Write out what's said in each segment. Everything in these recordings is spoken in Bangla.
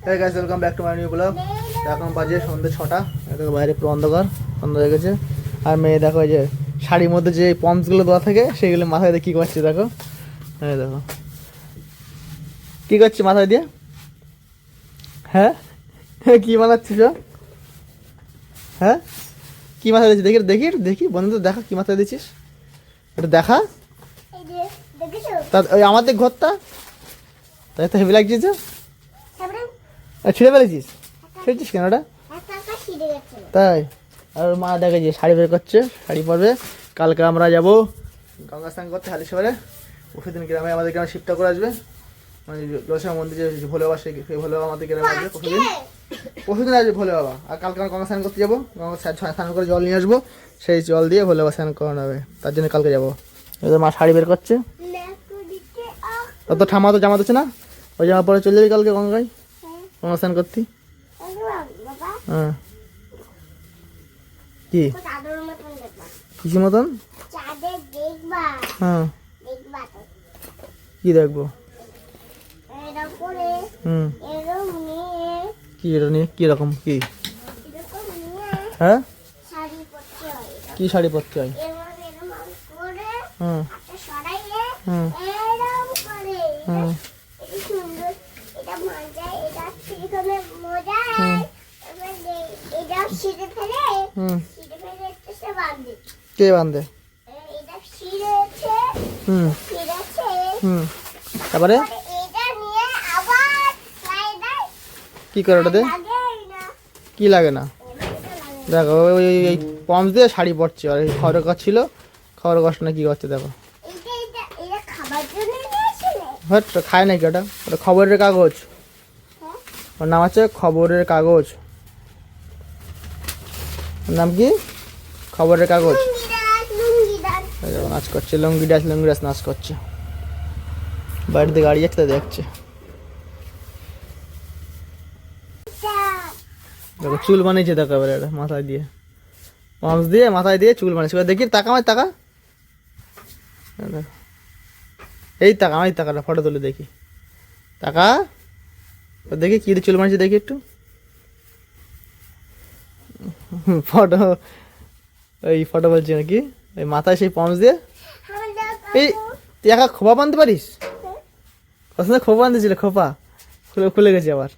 Hey guys, welcome back to my new vlog. এখন বাজে সন্ধ্যে 6টা। দেখো বাইরে পুরো অন্ধকার হয়ে গেছে। আর মেয়ে দেখো যে শাড়ির মধ্যে যে পম্পসগুলো দেওয়া থাকে সেগুলো মাথায় দিয়ে কী করছে দেখো। হ্যাঁ দেখো কী করছে মাথায় দিয়ে। হ্যাঁ কী বানাচ্ছিস? হ্যাঁ কী মাথায় দিচ্ছিস? দেখি দেখি দেখি বন্ধু দেখা কী মাথায় দিচ্ছিস এটা দেখা। তা ওই আমাদের ঘরটা তাই তো হেভি লাগছে যে ছিঁড়ে ফেলেছিস। ছিঁড়েছিস কেন ওটা? তাই আর মা দেখে যে শাড়ি বের করছে, শাড়ি পরবে। কালকে আমরা যাবো গঙ্গা স্নান করতে হালিশহরে। পরশুদিন গ্রামে আমাদের গ্রামে শিবটা করে আসবে, মানে জলসা মন্দিরে ভোলে বাবা, সেই ভোলে বাবা আমাদের গ্রামে আসবে পরশুদিন আসবে ভোলে বাবা। আর কালকে আমরা গঙ্গা স্নান করতে যাবো, গঙ্গা স্নান করে জল নিয়ে আসবো, সেই জল দিয়ে ভোলে বাবা স্নান করানো হবে। তার জন্য কালকে যাবো। এবার মা শাড়ি বের করছে। তো ঠামা তো জামা দিচ্ছে না, ওই জামা পরে চলে যাবি কালকে গঙ্গায় গঙ্গা স্নান করতে। হ্যাঁ কি কিসের মতন? হ্যাঁ কি দেখবো? কি এটা নিয়ে কি রকম কি? হ্যাঁ কি শাড়ি পরতে হয়? হুম হুম হুম কে বান্ধে? তারপরে কি করে ওটাতে? কি লাগে না? দেখো ওই পম্পস দিয়ে শাড়ি পরছে। আর এই খবরের কাজ ছিল, খবরের কাজটা না কি করছে দেখো। হ্যাঁ খায় নাকি ওটা? ওটা খবরের কাগজ, ওর নাম আছে খবরের কাগজ। নাম কি? খবরের কাগজ। নাচ করছে লুঙ্গি ডাস নাচ করছে। বাড়িতে গাড়ি যাচ্ছে দেখছে। দেখো চুল বানিয়েছে দেখো এবার এটা মাথায় দিয়ে, পম্পস দিয়ে মাথায় দিয়ে চুল বানিয়েছে। দেখি টাকা আমার টাকা, এই টাকা আমার টাকাটা ফটো তুলে দেখি। টাকা দেখি কি চুল বানিয়েছে দেখি একটু ফটো। এই ফটো বলছি নাকি ওই মাথায় সেই পম্পস দিয়ে। এই তুই একা খোপা বানতে পারিস? পছন্দ খোপা বানতেছিল, খোপা খুলে গেছে আবার।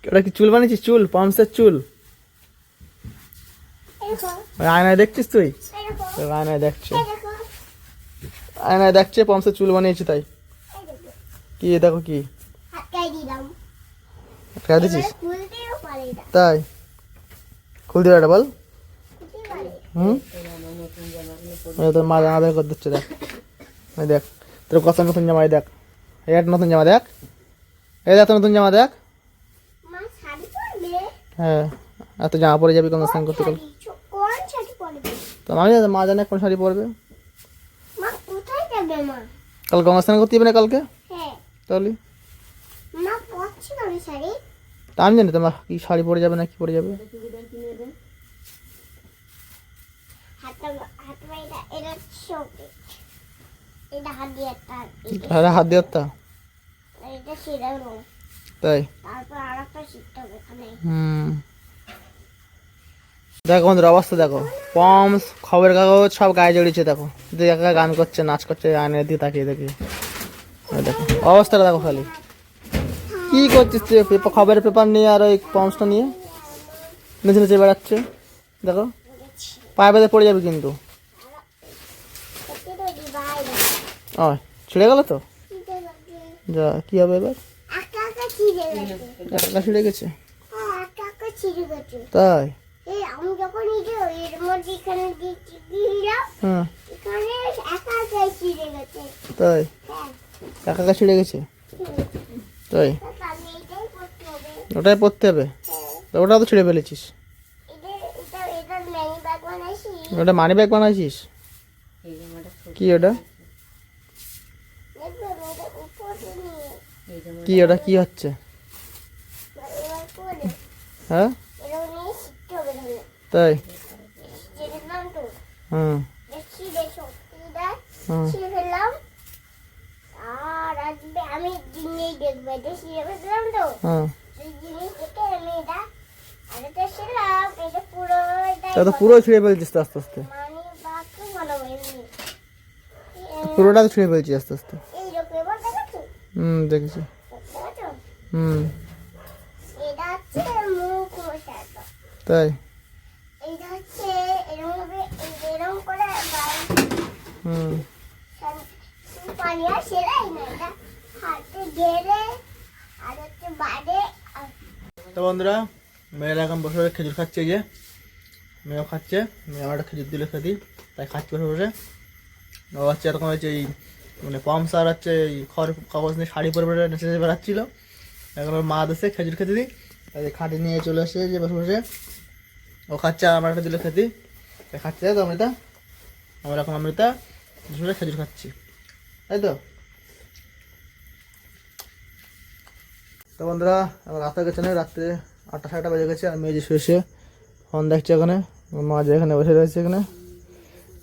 ওটা কি চুল বানিয়েছিস? চুল পম্পসের চুল আয়নায় দেখছিস তুই? আয়নায় দেখছে, আয়নায় দেখছে পম্পসের চুল বানিয়েছে। তাই কি দেখো কি দিচ্ছিস? তাই খুলতে পারে বল। তোর মা জামা বের করে দিচ্ছে দেখ। দেখ তোর কত নতুন জামা, দেখ এই একটা নতুন জামা দেখ, এই দেখ নতুন জামা দেখ। হ্যাঁ এত জামা পরে যাবি গঙ্গা স্নান করতে কাল। তো আমি মা জানে কোন শাড়ি পরবে। কাল গঙ্গা স্নান করতে যাবে না কালকে? তাহলে তা আমি জানি তোমার কি শাড়ি পরে যাবে না কি পরে যাবে। হাত দিয়ে তাই দেখো আমাদের অবস্থা দেখো। পম্পস খবরের কাগজ সব গায়ে জড়িয়েছে দেখো। একা গান করছে নাচ করছে আয়নার দিকে তাকিয়ে দেখি। দেখো অবস্থাটা দেখো খালি। কি করছিস তুই? খবরের পেপার নিয়ে আর ওই পম্পসটা নিয়ে নিচে নিচে বেড়াচ্ছে দেখো। পায়ে বেঁধে পড়ে যাবে কিন্তু। ও ছিঁড়ে গেল তো, যা কি হবে এবার? একা ছিঁড়ে গেছে তাই? তাই একা ছিঁড়ে গেছে তাই? ওটাই পরতে হবে। ওটা তো ছিঁড়ে ফেলেছিস। ওটা মানি ব্যাগ বানাইছিস? কি ওটা কি? ওটা কি হচ্ছে? হ্যাঁ তাই? হুম হুম আমি জিনিস দেখবো, এটা শিখে দিলাম তো, হ্যাঁ এই জিনিস দেখে আমি এটা আরেকটা ছিলাম, এটা পুরো তা তো পুরো ছিঁড়ে ফেলছিস তো আস্তে আস্তে, মানে বাকি ভালো হয়নি। পুরোটা তো ছিঁড়ে ফেলছিস আস্তে আস্তে। এইরকম এবার দেখেছো? দেখেছি। দেখেছো? হুম এটা হচ্ছে মুখ মশাটা। তাই। এইটা হচ্ছে এরকম ভাবে এরকম করে হুম পানি আর সেলাই না, এটা হাতে গেলে আর হচ্ছে বাইরে তো বন্ধুরা, মেয়েরা এখন বসে বসে খেজুর খাচ্ছে, এই যে মেয়েও খাচ্ছে, মেয়ে আমার একটা খেজুর দিলে খেতে, তাই খাচ্ছে বসে বসে। ও হচ্ছে এরকম হচ্ছে এই মানে পাম্পস আর হচ্ছে এই খড় কাগজ নিয়ে শাড়ি পরে পরে নেচে নেচে বেড়াচ্ছিলো। এখন ওর মা দেশে খেজুর খেতে দিই, তাই খাটে নিয়ে চলে আসছে যে বসে বসে ও খাচ্ছে, আর আমার একটা দিলে খেতে, তাই খাচ্ছে। তাই তো অমৃতা, আমার এখন অমৃতা বসে বসে খেজুর খাচ্ছি, তাই তো। তো বন্ধুরা, আমার রাত হয়ে গেছে না, রাত্রে 8টা 7টা বেজে গেছে, আর মেয়ে যে শুয়ে শুয়ে ফোন দেখছে এখানে, মা যে এখানে বসে রয়েছে এখানে।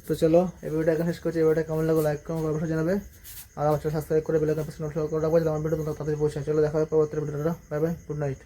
তো চলো এই ভিডিওটা এখানে শেষ করছি। এই ভিডিওটা কেমন লাগলো লাইক কমেন্ট অবশ্যই জানাবে, আর আমার চ্যানেল সাবস্ক্রাইব করে বেল আইকন প্রেস করে রাখবো যাতে আমার ভিডিও তোমাদের তাড়াতাড়ি পৌঁছায়। চলো দেখা হবে পরবর্তী ভিডিওটা, বাই বাই, গুড নাইট।